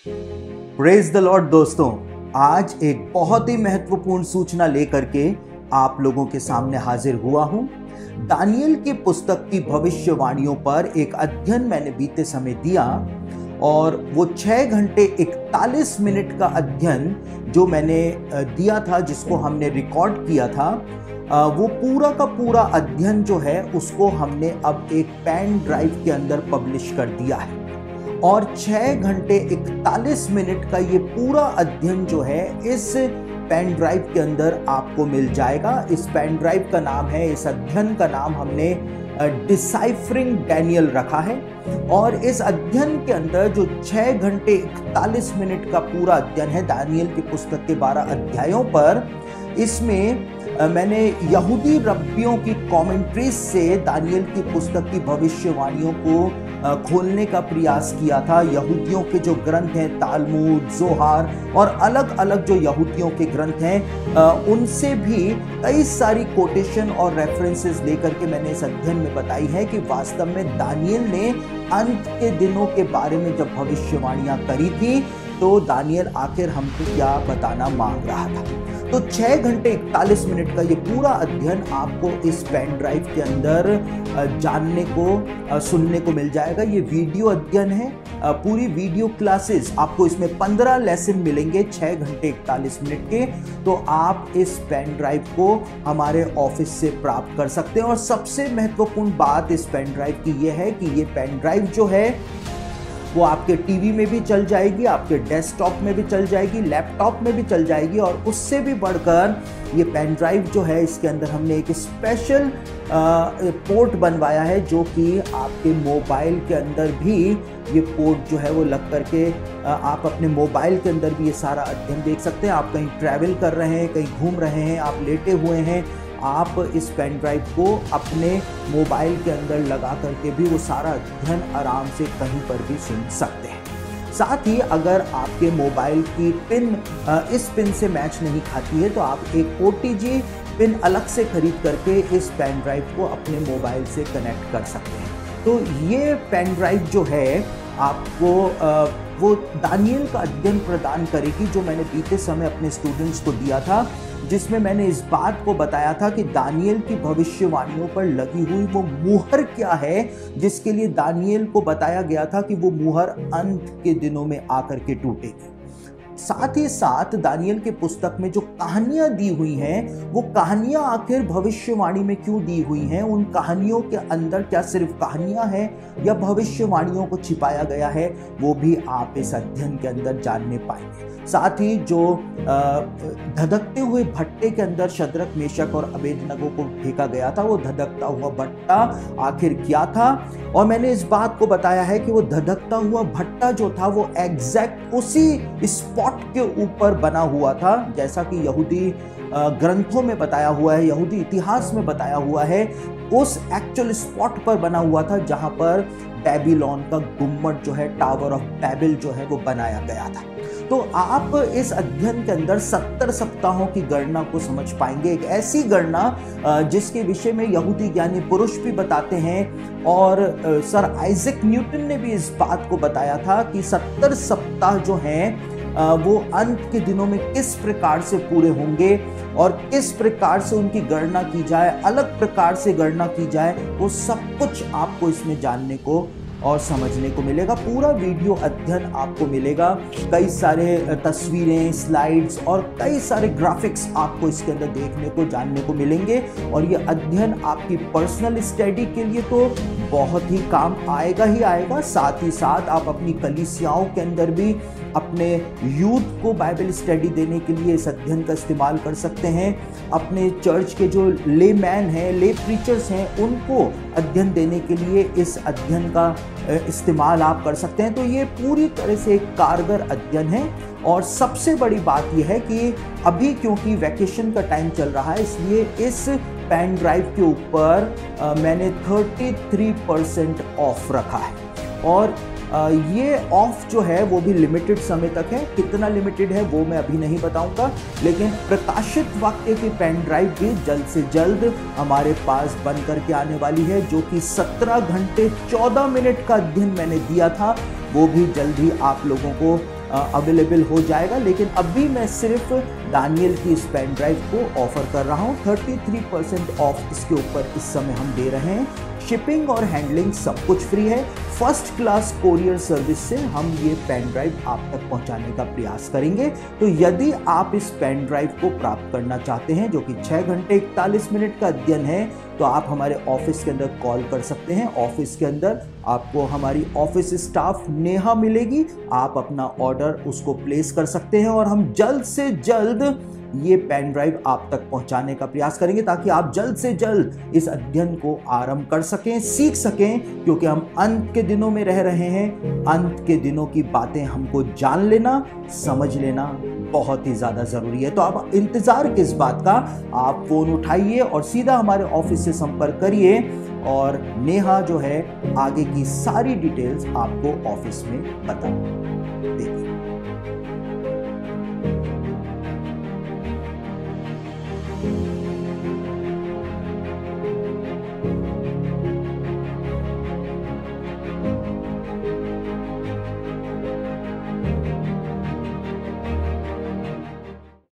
Praise the Lord दोस्तों, आज एक बहुत ही महत्वपूर्ण सूचना लेकर के आप लोगों के सामने हाजिर हुआ हूं। दानियल की पुस्तक की भविष्यवाणियों पर एक अध्ययन मैंने बीते समय दिया और वो 6 घंटे 41 मिनट का अध्ययन जो मैंने दिया था, जिसको हमने रिकॉर्ड किया था, वो पूरा का पूरा अध्ययन जो है उसको हमने अब एक पेन ड्राइव के अंदर पब्लिश कर दिया है। और 6 घंटे 41 मिनट का ये पूरा अध्ययन जो है इस पेन ड्राइव के अंदर आपको मिल जाएगा। इस पेन ड्राइव का नाम है, इस अध्ययन का नाम हमने डिसाइफरिंग डैनियल रखा है। और इस अध्ययन के अंदर जो 6 घंटे 41 मिनट का पूरा अध्ययन है दानियल की पुस्तक के 12 अध्यायों पर, इसमें मैंने यहूदी रब्बियों की कमेंट्रीज से दानियल की पुस्तक की भविष्यवाणियों को खोलने का प्रयास किया था। यहूदियों के जो ग्रंथ हैं, तालमुद, जोहार और अलग अलग जो यहूदियों के ग्रंथ हैं, उनसे भी कई सारी कोटेशन और रेफरेंसेस लेकर के मैंने इस अध्ययन में बताई है कि वास्तव में दानियल ने अंत के दिनों के बारे में जब भविष्यवाणियां करी थी तो दानियल आखिर हमको क्या बताना मांग रहा था। तो 6 घंटे 41 मिनट का ये पूरा अध्ययन आपको इस पेन ड्राइव के अंदर जानने को, सुनने को मिल जाएगा। ये वीडियो अध्ययन है, पूरी वीडियो क्लासेस आपको इसमें 15 लेसन मिलेंगे 6 घंटे 41 मिनट के। तो आप इस पेन ड्राइव को हमारे ऑफिस से प्राप्त कर सकते हैं। और सबसे महत्वपूर्ण बात इस पेन ड्राइव की ये है कि ये पेन ड्राइव जो है वो आपके टीवी में भी चल जाएगी, आपके डेस्कटॉप में भी चल जाएगी, लैपटॉप में भी चल जाएगी। और उससे भी बढ़कर ये पेन ड्राइव जो है, इसके अंदर हमने एक स्पेशल पोर्ट बनवाया है जो कि आपके मोबाइल के अंदर भी ये पोर्ट जो है वो लग करके आप अपने मोबाइल के अंदर भी ये सारा अध्ययन देख सकते हैं। आप कहीं ट्रैवल कर रहे हैं, कहीं घूम रहे हैं, आप लेटे हुए हैं, आप इस पेन ड्राइव को अपने मोबाइल के अंदर लगा करके भी वो सारा अध्ययन आराम से कहीं पर भी सुन सकते हैं। साथ ही अगर आपके मोबाइल की पिन इस पिन से मैच नहीं खाती है तो आप एक OTG पिन अलग से खरीद करके इस पेन ड्राइव को अपने मोबाइल से कनेक्ट कर सकते हैं। तो ये पेन ड्राइव जो है आपको वो दानियल का अध्ययन प्रदान करेगी जो मैंने बीते समय अपने स्टूडेंट्स को दिया था, जिसमें मैंने इस बात को बताया था कि दानियल की भविष्यवाणियों पर लगी हुई वो मुहर क्या है, जिसके लिए दानियल को बताया गया था कि वो मुहर अंत के दिनों में आकर के टूटेगी। साथ ही साथ दानियल के पुस्तक में जो कहानियां दी हुई हैं, वो कहानियां आखिर भविष्यवाणी में क्यों दी हुई हैं, उन कहानियों के अंदर क्या सिर्फ कहानियां हैं या भविष्यवाणियों को छिपाया गया है, वो भी आप इस अध्ययन के अंदर जानने पाएंगे। साथ ही जो धधकते हुए भट्टे के अंदर शद्रक, मेशक और अबेदनगो को फेंका गया था, वो धधकता हुआ भट्टा आखिर क्या था। और मैंने इस बात को बताया है कि वो धधकता हुआ भट्टा जो था वो एग्जैक्ट उसी स्पॉट के ऊपर बना हुआ था, जैसा कि यहूदी ग्रंथों में बताया हुआ है, यहूदी इतिहास में बताया हुआ है। उस एक्चुअल स्पॉट पर बना हुआ था जहां पर बेबीलोन का गुम्मट जो है, टावर ऑफ बैबल जो है, वो बनाया गया था। तो आप इस अध्ययन के अंदर 70 सप्ताहों की गणना को समझ पाएंगे, एक ऐसी गणना जिसके विषय में यहूदी ज्ञानी पुरुष भी बताते हैं। और सर आइजैक न्यूटन ने भी इस बात को बताया था कि 70 सप्ताह जो हैं वो अंत के दिनों में किस प्रकार से पूरे होंगे और किस प्रकार से उनकी गणना की जाए, अलग प्रकार से गणना की जाए, वो सब कुछ आपको इसमें जानने को और समझने को मिलेगा। पूरा वीडियो अध्ययन आपको मिलेगा, कई सारे तस्वीरें, स्लाइड्स और कई सारे ग्राफिक्स आपको इसके अंदर देखने को, जानने को मिलेंगे। और ये अध्ययन आपकी पर्सनल स्टडी के लिए तो बहुत ही काम आएगा ही आएगा। साथ ही साथ आप अपनी कलीसियाओं के अंदर भी अपने यूथ को बाइबल स्टडी देने के लिए इस अध्ययन का इस्तेमाल कर सकते हैं। अपने चर्च के जो ले मैन हैं, ले प्रीचर्स हैं, उनको अध्ययन देने के लिए इस अध्ययन का इस्तेमाल आप कर सकते हैं। तो ये पूरी तरह से एक कारगर अध्ययन है। और सबसे बड़ी बात यह है कि अभी क्योंकि वैकेशन का टाइम चल रहा है, इसलिए इस पेन ड्राइव के ऊपर मैंने 33% ऑफ रखा है। और ये ऑफ जो है वो भी लिमिटेड समय तक है। कितना लिमिटेड है वो मैं अभी नहीं बताऊंगा, लेकिन प्रकाशित वाक्य की पेन ड्राइव भी जल्द से जल्द हमारे पास बन करके आने वाली है, जो कि 17 घंटे 14 मिनट का अध्ययन मैंने दिया था, वो भी जल्द ही आप लोगों को अवेलेबल हो जाएगा, लेकिन अभी मैं सिर्फ दानियल की इस पेन ड्राइव को ऑफर कर रहा हूँ। 33% ऑफ इसके ऊपर इस समय हम दे रहे हैं। शिपिंग और हैंडलिंग सब कुछ फ्री है। फर्स्ट क्लास कोरियर सर्विस से हम ये पेन ड्राइव आप तक पहुंचाने का प्रयास करेंगे। तो यदि आप इस पेन ड्राइव को प्राप्त करना चाहते हैं, जो कि 6 घंटे 41 मिनट का अध्ययन है, तो आप हमारे ऑफिस के अंदर कॉल कर सकते हैं। ऑफिस के अंदर आपको हमारी ऑफिस स्टाफ नेहा मिलेगी। आप अपना ऑर्डर उसको प्लेस कर सकते हैं और हम जल्द से जल्द ये पेन ड्राइव आप तक पहुंचाने का प्रयास करेंगे, ताकि आप जल्द से जल्द इस अध्ययन को आरंभ कर सकें, सीख सकें, क्योंकि हम अंत के दिनों में रह रहे हैं। अंत के दिनों की बातें हमको जान लेना, समझ लेना बहुत ही ज्यादा जरूरी है। तो आप इंतजार किस बात का, आप फोन उठाइए और सीधा हमारे ऑफिस से संपर्क करिए और नेहा जो है आगे की सारी डिटेल्स आपको ऑफिस में बता देगी।